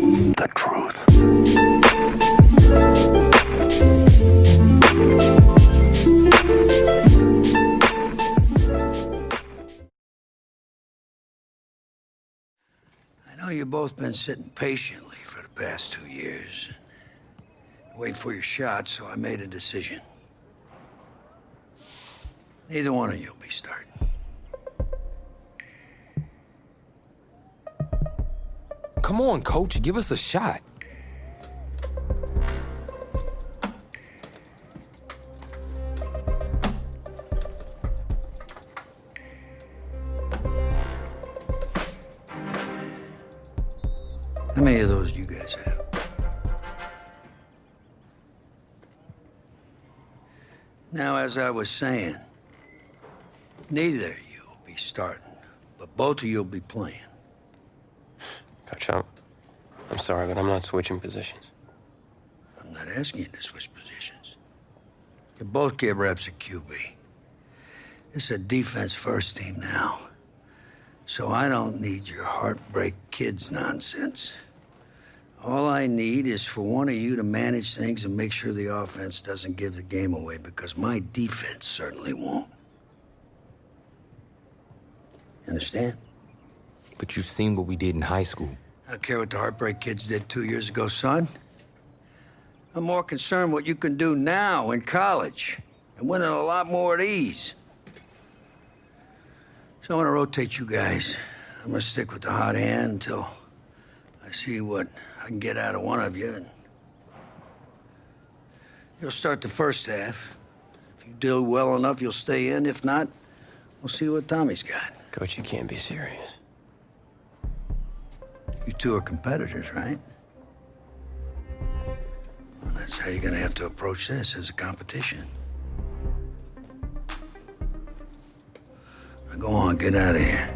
The truth. I know you've both been sitting patiently for the past 2 years, waiting for your shot, so I made a decision. Neither one of you will be starting. Come on, coach, give us a shot. How many of those do you guys have? Now, as I was saying, neither of you will be starting, but both of you will be playing. Coach, I'm sorry, but I'm not switching positions. I'm not asking you to switch positions. You both get reps at QB. This is a defense-first team now, so I don't need your heartbreak kids nonsense. All I need is for one of you to manage things and make sure the offense doesn't give the game away, because my defense certainly won't. Understand? But you've seen what we did in high school. I don't care what the heartbreak kids did 2 years ago, son. I'm more concerned what you can do now in college and winning a lot more at ease. So I'm gonna rotate you guys. I'm gonna stick with the hot hand until I see what I can get out of one of you. And you'll start the first half. If you do well enough, you'll stay in. If not, we'll see what Tommy's got. Coach, you can't be serious. You two are competitors, right? Well, that's how you're gonna have to approach this, as a competition. Now go on, get out of here.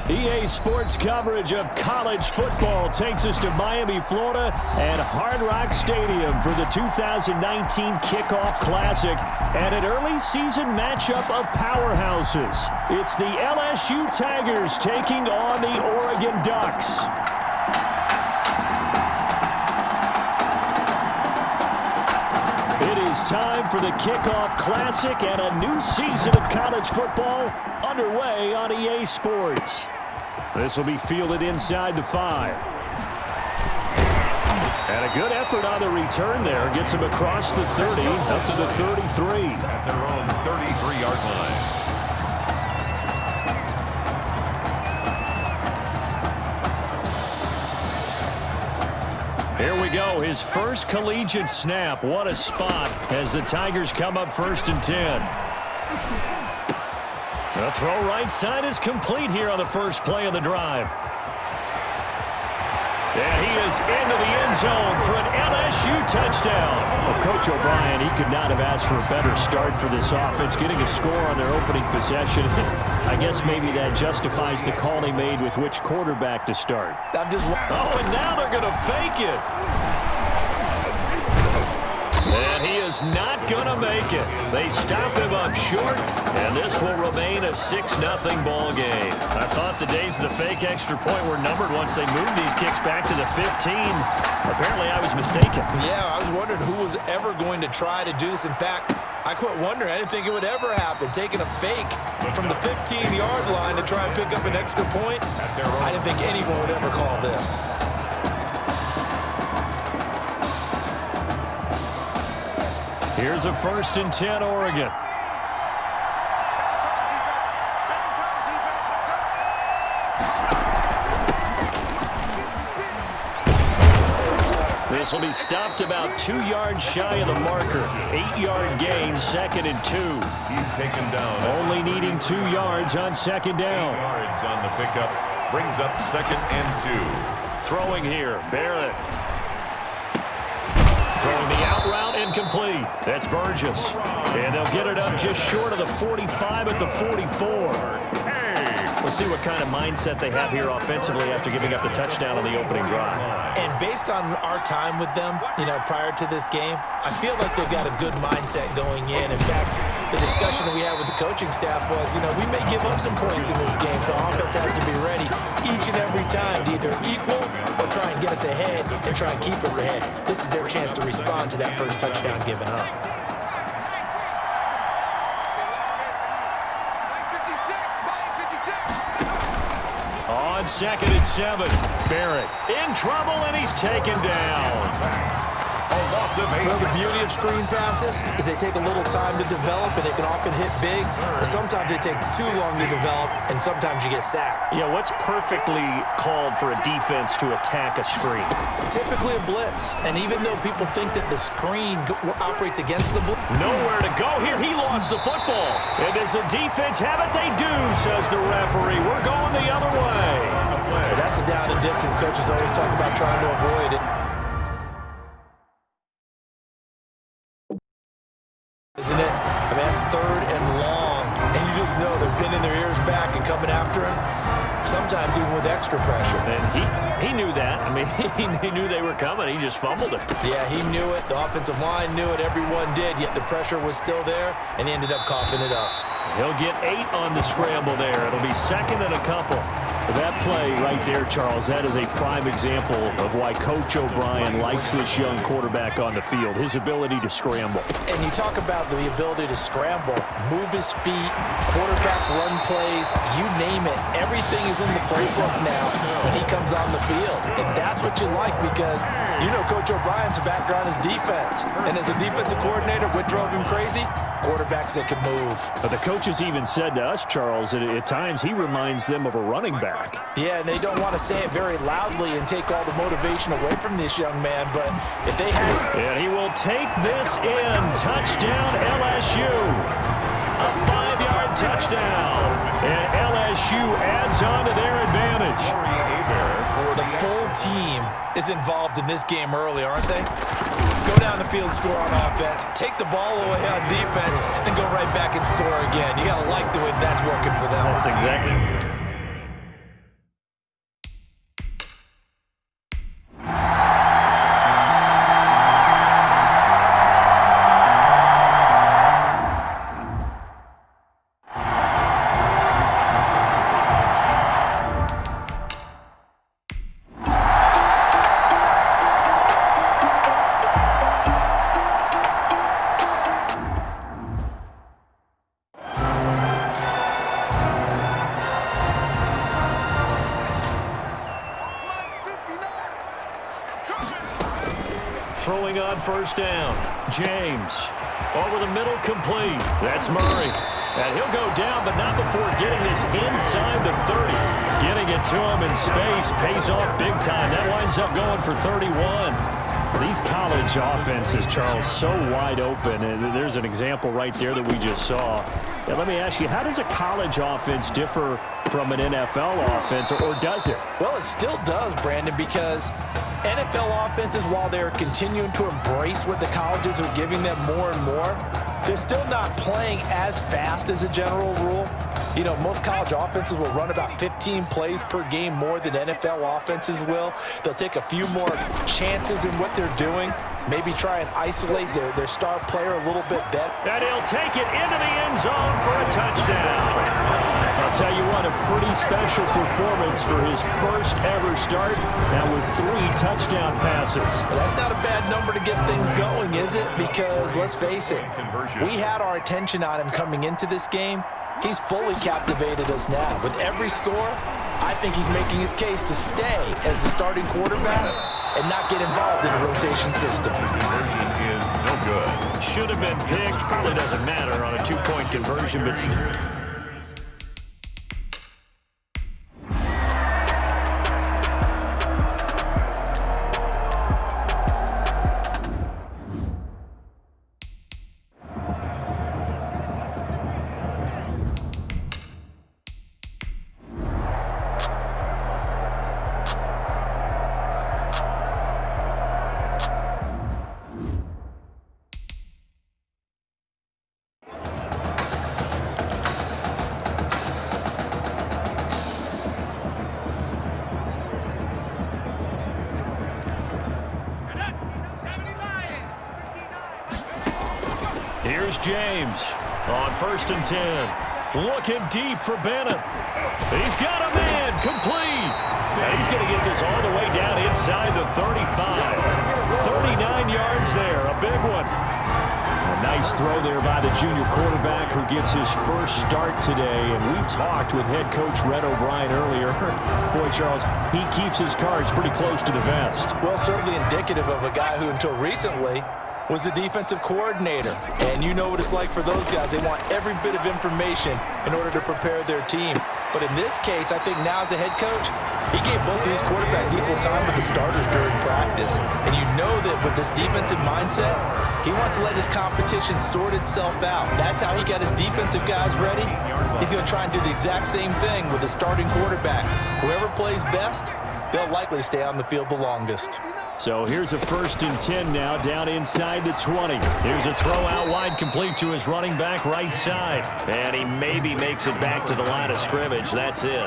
EA Sports coverage of college football takes us to Miami, Florida, and Hard Rock Stadium for the 2019 Kickoff Classic and an early season matchup of powerhouses. It's the LSU Tigers taking on the Oregon Ducks. It is time for the Kickoff Classic and a new season of college football underway on EA Sports. This will be fielded inside the 5. And a good effort on the return there. Gets him across the 30, up to the 33. At their own 33-yard line. Here we go. His first collegiate snap. What a spot as the Tigers come up 1st and 10. The throw right side is complete here on the first play of the drive. And he is into the end zone for an LSU touchdown. Well, Coach O'Brien, he could not have asked for a better start for this offense, getting a score on their opening possession. I guess maybe that justifies the call he made with which quarterback to start. Oh, and now they're going to fake it. And he is not going to make it. They stop him up short, and this will remain a 6-0 ball game. I thought the days of the fake extra point were numbered once they moved these kicks back to the 15. Apparently, I was mistaken. Yeah, I was wondering who was ever going to try to do this. In fact, I quit wondering. I didn't think it would ever happen. Taking a fake from the 15-yard line to try and pick up an extra point, I didn't think anyone would ever call this. Here's a 1st and 10, Oregon. The This will be stopped about 2 yards shy of the marker. 8-yard gain, 2nd and 2. He's taken down. Only needing 2 yards on 2nd 8 down. yards on the pickup. Brings up 2nd and 2. Throwing here, Barrett. Throwing the out route incomplete. That's Burgess. And they'll get it up just short of the 45 at the 44. We'll see what kind of mindset they have here offensively after giving up the touchdown on the opening drive. And based on our time with them, prior to this game, I feel like they've got a good mindset going in. In fact, the discussion that we had with the coaching staff was, we may give up some points in this game, so offense has to be ready each and every time to either equal or try and get us ahead and try and keep us ahead. This is their chance to respond to that first touchdown given up. On 2nd and 7, Barrett in trouble, and he's taken down. Well, the beauty of screen passes is they take a little time to develop, and they can often hit big, but sometimes they take too long to develop, and sometimes you get sacked. Yeah, what's perfectly called for a defense to attack a screen? Typically a blitz, and even though people think that the screen operates against the blitz. Nowhere to go here. He lost the football. And does the defense have it? They do, says the referee. We're going the other way. But that's a down and distance. Coaches always talk about trying to avoid it. Isn't it? I mean, that's 3rd and long. And you just know they're pinning their ears back and coming after him, sometimes even with extra pressure. And he knew that. I mean, he knew they were coming. He just fumbled it. Yeah, he knew it. The offensive line knew it. Everyone did, yet the pressure was still there, and he ended up coughing it up. He'll get 8 on the scramble there. It'll be 2nd and a couple. That play right there, Charles, that is a prime example of why Coach O'Brien likes this young quarterback on the field, his ability to scramble. And you talk about the ability to scramble, move his feet, quarterback run plays, you name it. Everything is in the playbook now when he comes on the field. And that's what you like because Coach O'Brien's background is defense. And as a defensive coordinator, what drove him crazy? Quarterbacks that can move. But the coaches even said to us, Charles, that at times he reminds them of a running back. Yeah, and they don't want to say it very loudly and take all the motivation away from this young man, but if they had... And he will take this in. Touchdown, LSU. A 5-yard touchdown. And LSU adds on to their advantage. The full team is involved in this game early, aren't they? Go down the field, score on offense, take the ball away on defense, and go right back and score again. You got to like the way that's working for them. That's exactly... Throwing on 1st down. James. Over the middle, complete. That's Murray. And he'll go down, but not before getting this inside the 30. Getting it to him in space pays off big time. That winds up going for 31. These college offenses, Charles, so wide open. And there's an example right there that we just saw. Now, let me ask you, how does a college offense differ from an NFL offense, or does it? Well, it still does, Brandon, because NFL offenses, while they're continuing to embrace what the colleges are giving them more and more, they're still not playing as fast as a general rule. Most college offenses will run about 15 plays per game more than NFL offenses will. They'll take a few more chances in what they're doing, maybe try and isolate their star player a little bit better. And he'll take it into the end zone for a touchdown. I'll tell you what, a pretty special performance for his first ever start, now with 3 touchdown passes. Well, that's not a bad number to get things going, is it? Because, let's face it, we had our attention on him coming into this game. He's fully captivated us now. With every score, I think he's making his case to stay as the starting quarterback and not get involved in a rotation system. The conversion is no good. Should have been picked. Probably doesn't matter on a 2-point conversion, but still. Here's James on 1st and 10. Looking deep for Bennett. He's got a man complete. And he's going to get this all the way down inside the 35. 39 yards there, a big one. A nice throw there by the junior quarterback who gets his first start today. And we talked with head coach Red O'Brien earlier. Boy, Charles, he keeps his cards pretty close to the vest. Well, certainly indicative of a guy who until recently was the defensive coordinator. And you know what it's like for those guys. They want every bit of information in order to prepare their team. But in this case, I think now as a head coach, he gave both of these quarterbacks equal time with the starters during practice. And you know that with this defensive mindset, he wants to let his competition sort itself out. That's how he got his defensive guys ready. He's going to try and do the exact same thing with the starting quarterback. Whoever plays best, they'll likely stay on the field the longest. So here's a 1st and 10 now down inside the 20. Here's a throw out wide complete to his running back right side. And he maybe makes it back to the line of scrimmage. That's it.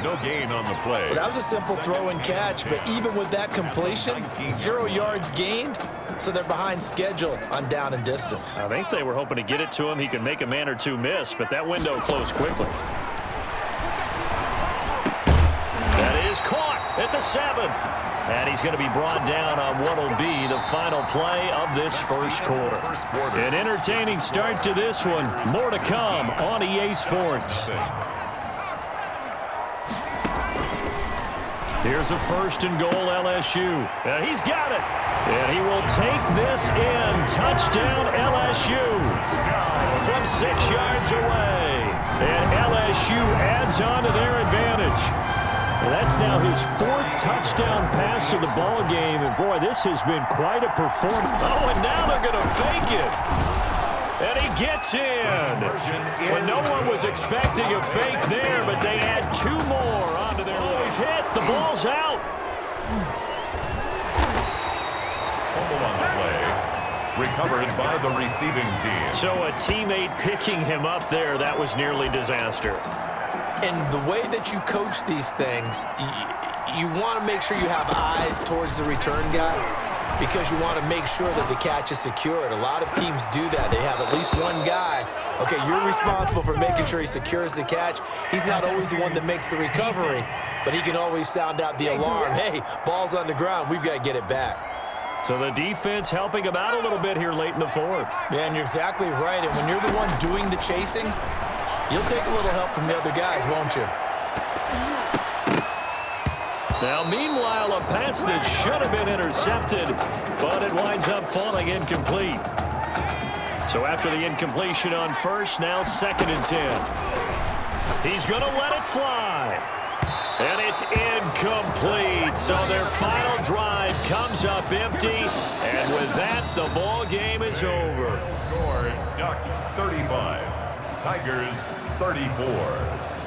No gain on the play. Well, that was a simple throw and catch, but even with that completion, 0 yards gained, so they're behind schedule on down and distance. I think they were hoping to get it to him. He could make a man or two miss, but that window closed quickly. That is caught at the 7. And he's going to be brought down on what will be the final play of this first quarter. An entertaining start to this one. More to come on EA Sports. Here's a 1st and goal, LSU. He's got it. And he will take this in. Touchdown, LSU. From 6 yards away. And LSU adds on to their advantage. And that's now his 4th touchdown pass of the ball game. And, boy, this has been quite a performance. Oh, and now they're going to fake it. And he gets in. When no one was expecting a fake there, but they add 2 more onto their list. He's hit. The ball's out. Fumble on the play. Recovered by the receiving team. So a teammate picking him up there, that was nearly disaster. And the way that you coach these things, you want to make sure you have eyes towards the return guy because you want to make sure that the catch is secured. A lot of teams do that. They have at least one guy. Okay, you're responsible for making sure he secures the catch. He's not always the one that makes the recovery, but he can always sound out the alarm. Hey, ball's on the ground. We've got to get it back. So the defense helping him out a little bit here late in the 4th. Yeah, and you're exactly right. And when you're the one doing the chasing, you'll take a little help from the other guys, won't you? Now, meanwhile, a pass that should have been intercepted, but it winds up falling incomplete. So after the incompletion on 1st, now 2nd and 10. He's going to let it fly. And it's incomplete. So their final drive comes up empty. And with that, the ball game is over. Score, Ducks 35. Tigers 34.